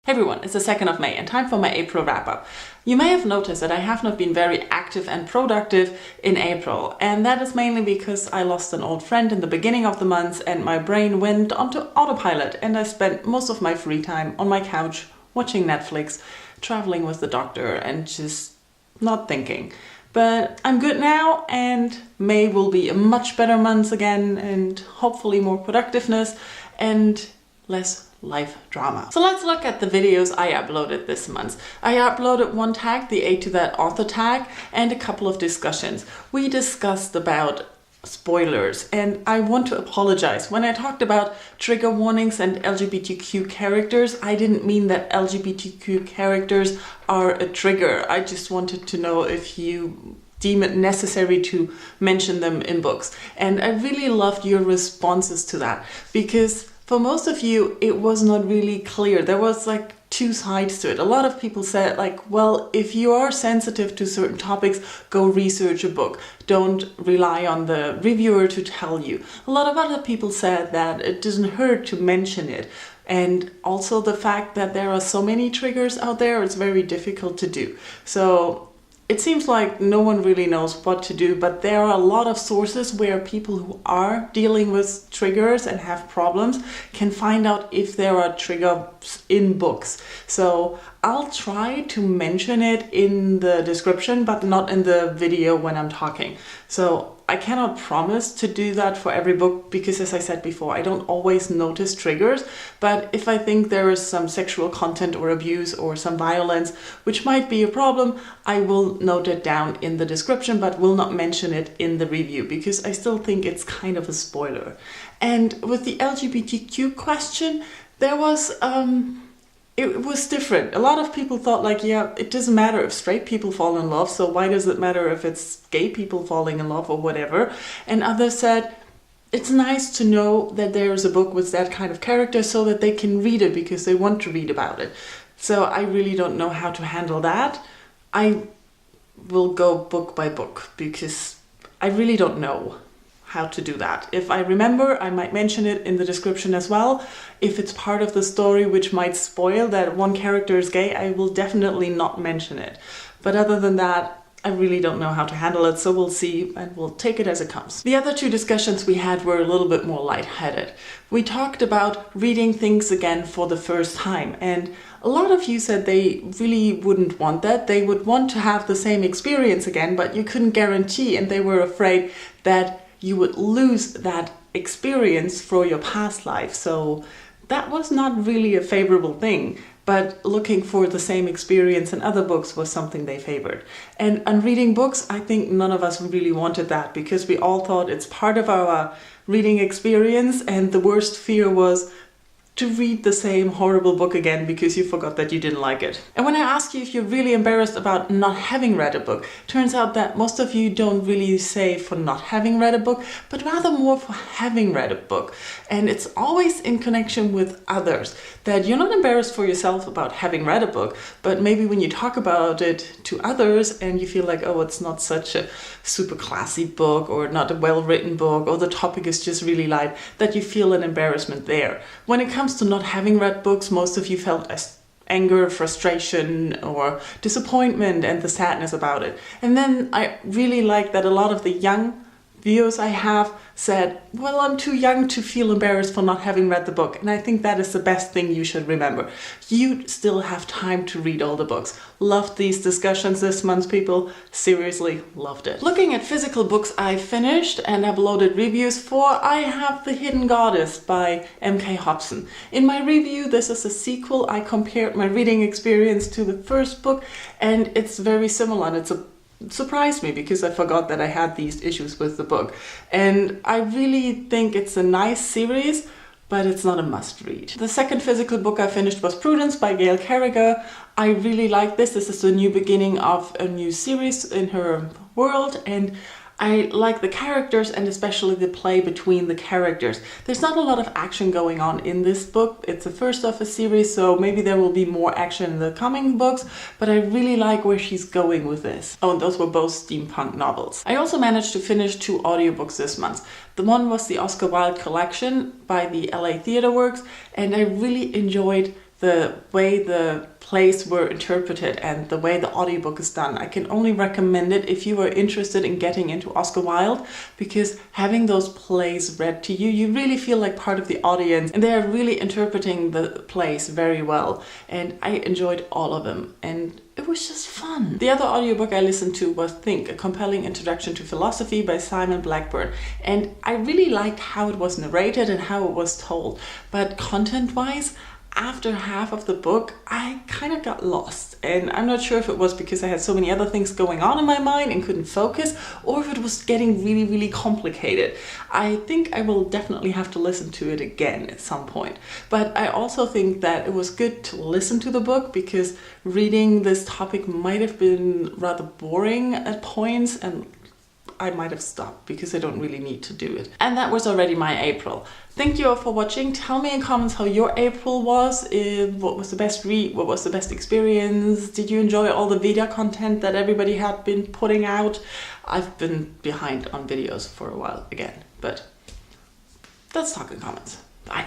Hey everyone, it's the 2nd of May and time for my April wrap-up. You may have noticed that I have not been very active and productive in April, and that is mainly because I lost an old friend in the beginning of the month and my brain went onto autopilot and I spent most of my free time on my couch watching Netflix, traveling with the doctor and just not thinking. But I'm good now and May will be a much better month again and hopefully more productiveness and less life drama. So let's look at the videos I uploaded this month. I uploaded one tag, the A to That author tag, and a couple of discussions. We discussed about spoilers, and I want to apologize. When I talked about trigger warnings and LGBTQ characters, I didn't mean that LGBTQ characters are a trigger. I just wanted to know if you deem it necessary to mention them in books. And I really loved your responses to that, because for most of you, it was not really clear. There was like two sides to it. A lot of people said like, well, if you are sensitive to certain topics, go research a book. Don't rely on the reviewer to tell you. A lot of other people said that it doesn't hurt to mention it. And also the fact that there are so many triggers out there, it's very difficult to do. So it seems like no one really knows what to do, but there are a lot of sources where people who are dealing with triggers and have problems can find out if there are triggers in books. So I'll try to mention it in the description, but not in the video when I'm talking. So I cannot promise to do that for every book because, as I said before, I don't always notice triggers. But if I think there is some sexual content or abuse or some violence, which might be a problem, I will note it down in the description, but will not mention it in the review because I still think it's kind of a spoiler. And with the LGBTQ question, there was it was different. A lot of people thought like, yeah, it doesn't matter if straight people fall in love, so why does it matter if it's gay people falling in love or whatever? And others said, it's nice to know that there is a book with that kind of character so that they can read it because they want to read about it. So I really don't know how to handle that. I will go book by book because I really don't know how to do that. If I remember, I might mention it in the description as well. If it's part of the story which might spoil that one character is gay, I will definitely not mention it. But other than that, I really don't know how to handle it, so we'll see and we'll take it as it comes. The other two discussions we had were a little bit more lightheaded. We talked about reading things again for the first time, and a lot of you said they really wouldn't want that. They would want to have the same experience again, but you couldn't guarantee, and they were afraid that you would lose that experience for your past life. So that was not really a favorable thing, but looking for the same experience in other books was something they favored. And on reading books, I think none of us really wanted that because we all thought it's part of our reading experience, and the worst fear was to read the same horrible book again because you forgot that you didn't like it. And when I ask you if you're really embarrassed about not having read a book, turns out that most of you don't really say for not having read a book, but rather more for having read a book. And it's always in connection with others, that you're not embarrassed for yourself about having read a book, but maybe when you talk about it to others and you feel like, oh, it's not such a super classy book or not a well-written book or the topic is just really light, that you feel an embarrassment there. When it comes to not having read books, most of you felt anger, frustration, or disappointment and the sadness about it. And then I really like that a lot of the young viewers I have said, well, I'm too young to feel embarrassed for not having read the book. And I think that is the best thing you should remember. You still have time to read all the books. Loved these discussions this month, people. Seriously loved it. Looking at physical books I finished and uploaded reviews for, I have The Hidden Goddess by M.K. Hobson. In my review, this is a sequel. I compared my reading experience to the first book, and it's very similar. And it surprised me because I forgot that I had these issues with the book. And I really think it's a nice series, but it's not a must-read. The second physical book I finished was Prudence by Gail Carriger. I really like this. This is the new beginning of a new series in her world, and I like the characters and especially the play between the characters. There's not a lot of action going on in this book. It's the first of a series, so maybe there will be more action in the coming books, but I really like where she's going with this. Oh, and those were both steampunk novels. I also managed to finish 2 audiobooks this month. The one was the Oscar Wilde collection by the LA Theatre Works, and I really enjoyed the way the plays were interpreted and the way the audiobook is done. I can only recommend it if you are interested in getting into Oscar Wilde, because having those plays read to you, you really feel like part of the audience, and they are really interpreting the plays very well. And I enjoyed all of them, and it was just fun. The other audiobook I listened to was Think, A Compelling Introduction to Philosophy by Simon Blackburn. And I really liked how it was narrated and how it was told. But content-wise, after half of the book, I kind of got lost. And I'm not sure if it was because I had so many other things going on in my mind and couldn't focus, or if it was getting really, really complicated. I think I will definitely have to listen to it again at some point. But I also think that it was good to listen to the book, because reading this topic might have been rather boring at points, and I might have stopped because I don't really need to do it. And that was already my April. Thank you all for watching. Tell me in comments how your April was. What was the best read? What was the best experience? Did you enjoy all the Veda content that everybody had been putting out? I've been behind on videos for a while again, but let's talk in comments. Bye.